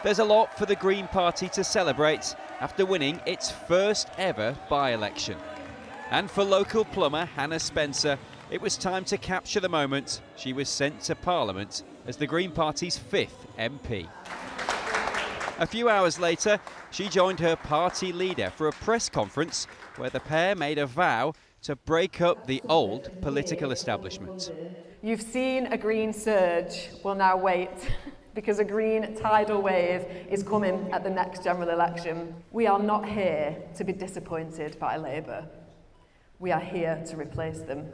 There's a lot for the Green Party to celebrate after winning its first ever by-election. And for local plumber Hannah Spencer, it was time to capture the moment she was sent to Parliament as the Green Party's 5th MP. A few hours later, she joined her party leader for a press conference where the pair made a vow to break up the old political establishment. You've seen a green surge. Well, now wait, because a green tidal wave is coming at the next general election. We are not here to be disappointed by Labour. We are here to replace them.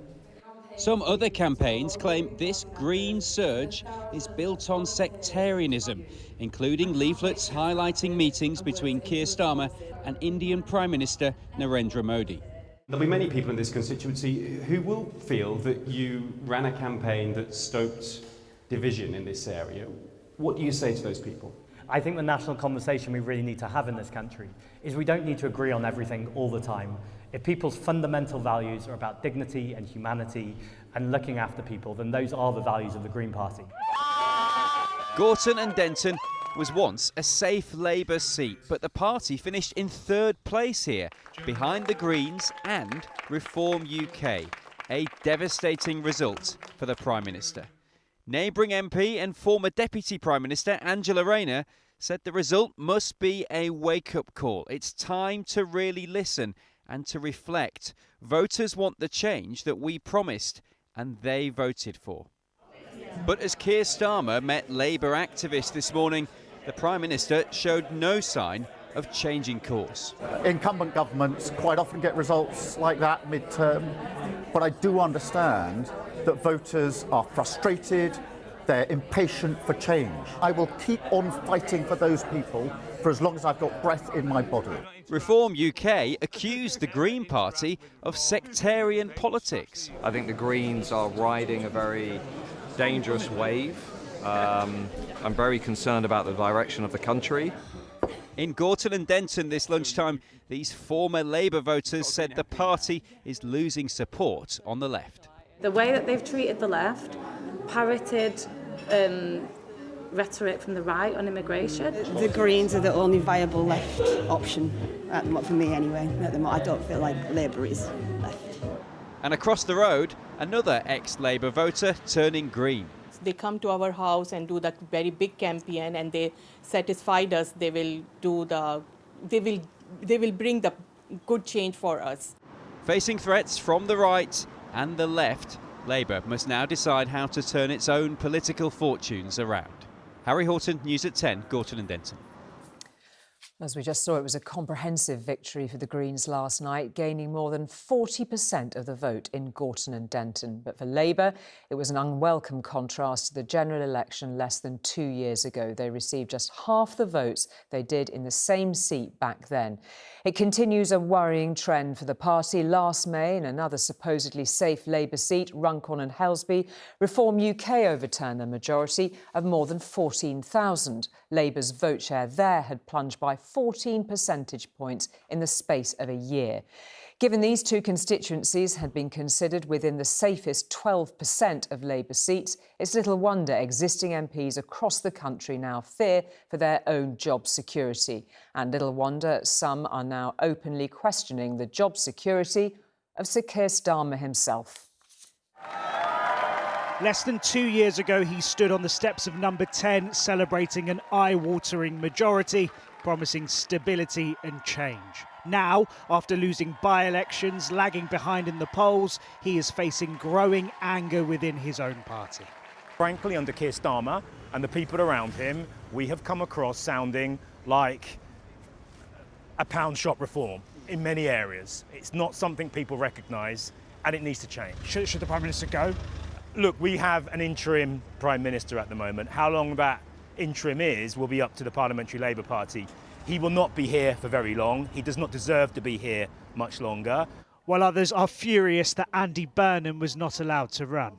Some other campaigns claim this green surge is built on sectarianism, including leaflets highlighting meetings between Keir Starmer and Indian Prime Minister Narendra Modi. There'll be many people in this constituency who will feel that you ran a campaign that stoked division in this area. What do you say to those people? I think the national conversation we really need to have in this country is we don't need to agree on everything all the time. If people's fundamental values are about dignity and humanity and looking after people, then those are the values of the Green Party. Gorton and Denton was once a safe Labour seat, but the party finished in 3rd place here, behind the Greens and Reform UK, a devastating result for the Prime Minister. Neighbouring MP and former Deputy Prime Minister Angela Rayner said the result must be a wake-up call. It's time to really listen and to reflect. Voters want the change that we promised and they voted for. But as Keir Starmer met Labour activists this morning, the Prime Minister showed no sign of changing course. Incumbent governments quite often get results like that mid-term, but I do understand that voters are frustrated, they're impatient for change. I will keep on fighting for those people for as long as I've got breath in my body. Reform UK accused the Green Party of sectarian politics. I think the Greens are riding a very dangerous wave. I'm very concerned about the direction of the country. In Gorton and Denton this lunchtime, these former Labour voters said the party is losing support on the left. The way that they've treated the left, parroted rhetoric from the right on immigration. The Greens are the only viable left option, for me anyway. At the moment, I don't feel like Labour is left. And across the road, another ex-Labour voter turning green. They come to our house and do that very big campaign, and they satisfied us. They will bring the good change for us. Facing threats from the right and the left, Labour must now decide how to turn its own political fortunes around. Harry Horton, News at 10, Gorton and Denton. As we just saw, it was a comprehensive victory for the Greens last night, gaining more than 40% of the vote in Gorton and Denton. But for Labour, it was an unwelcome contrast to the general election less than 2 years ago. They received just half the votes they did in the same seat back then. It continues a worrying trend for the party. Last May, in another supposedly safe Labour seat, Runcorn and Helsby, Reform UK overturned a majority of more than 14,000. Labour's vote share there had plunged by 14 percentage points in the space of a year. Given these two constituencies had been considered within the safest 12% of Labour seats, it's little wonder existing MPs across the country now fear for their own job security. And little wonder some are now openly questioning the job security of Sir Keir Starmer himself. Less than 2 years ago, he stood on the steps of Number 10, celebrating an eye-watering majority, promising stability and change. Now, after losing by-elections, lagging behind in the polls, he is facing growing anger within his own party. Frankly, under Keir Starmer and the people around him, we have come across sounding like a pound shop reform in many areas. It's not something people recognise, and it needs to change. Should the Prime Minister go? Look, we have an interim Prime Minister at the moment. How long that interim is will be up to the Parliamentary Labour Party. He will not be here for very long. He does not deserve to be here much longer. While others are furious that Andy Burnham was not allowed to run.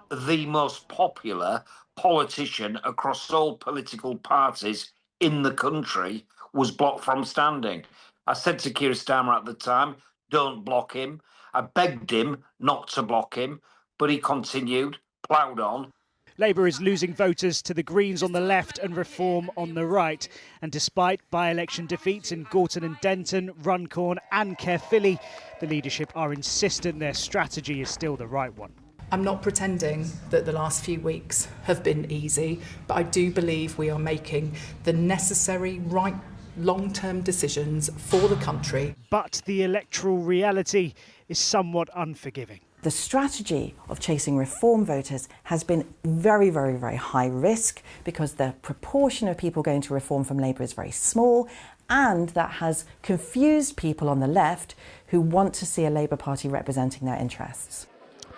The most popular politician across all political parties in the country was blocked from standing. I said to Keir Starmer at the time, don't block him. I begged him not to block him, but he continued, ploughed on. Labour is losing voters to the Greens on the left and Reform on the right. And despite by-election defeats in Gorton and Denton, Runcorn and Caerphilly, the leadership are insistent their strategy is still the right one. I'm not pretending that the last few weeks have been easy, but I do believe we are making the necessary right long-term decisions for the country. But the electoral reality is somewhat unforgiving. The strategy of chasing Reform voters has been very, very, very high risk because the proportion of people going to Reform from Labour is very small, and that has confused people on the left who want to see a Labour Party representing their interests.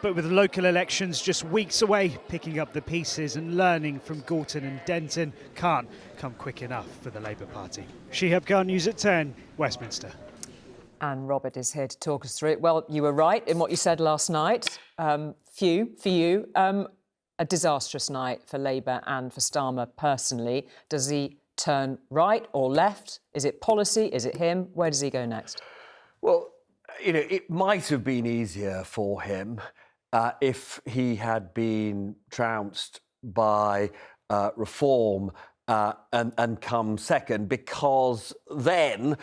But with local elections just weeks away, picking up the pieces and learning from Gorton and Denton can't come quick enough for the Labour Party. Shihab Khan, News at 10, Westminster. And Robert is here to talk us through it. Well, you were right in what you said last night. A disastrous night for Labour and for Starmer personally. Does he turn right or left? Is it policy? Is it him? Where does he go next? Well, you know, it might have been easier for him if he had been trounced by Reform and come second, because then,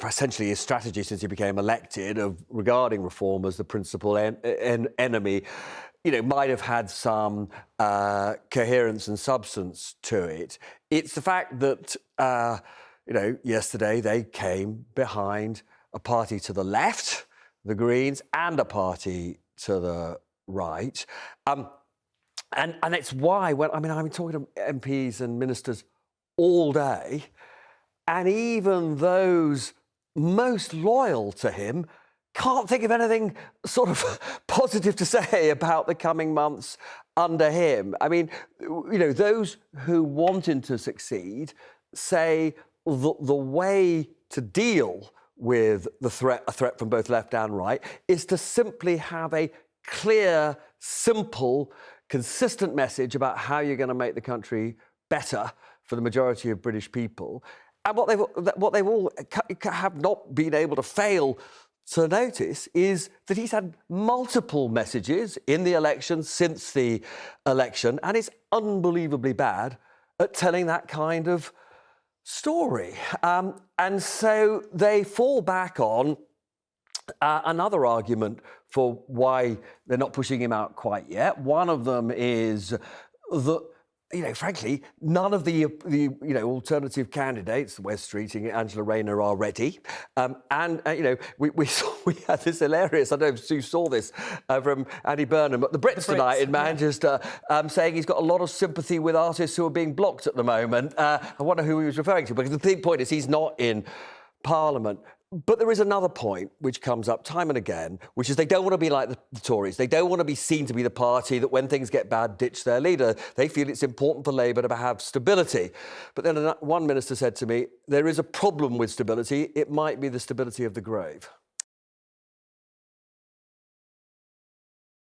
essentially his strategy since he became elected of regarding Reform as the principal enemy, you know, might have had some coherence and substance to it. It's the fact that, you know, yesterday they came behind a party to the left, the Greens, and a party to the right. And it's why, when I've been talking to MPs and ministers all day, and even those most loyal to him can't think of anything sort of positive to say about the coming months under him. I mean, you know, those who want him to succeed say the way to deal with a threat from both left and right, is to simply have a clear, simple, consistent message about how you're going to make the country better for the majority of British people. And what they've all have not been able to fail to notice is that he's had multiple messages in the election, since the election, and is unbelievably bad at telling that kind of story. And so they fall back on another argument for why they're not pushing him out quite yet. One of them is that, you know, frankly, none of the alternative candidates, Wes Streeting, Angela Rayner, are ready. You know, we had this hilarious, I don't know if you saw this, from Andy Burnham at the Brits tonight in Manchester, saying he's got a lot of sympathy with artists who are being blocked at the moment. I wonder who he was referring to, because the big point is he's not in Parliament. But there is another point which comes up time and again, which is they don't want to be like the Tories. They don't want to be seen to be the party that, when things get bad, ditch their leader. They feel it's important for Labour to have stability. But then one minister said to me, there is a problem with stability. It might be the stability of the grave.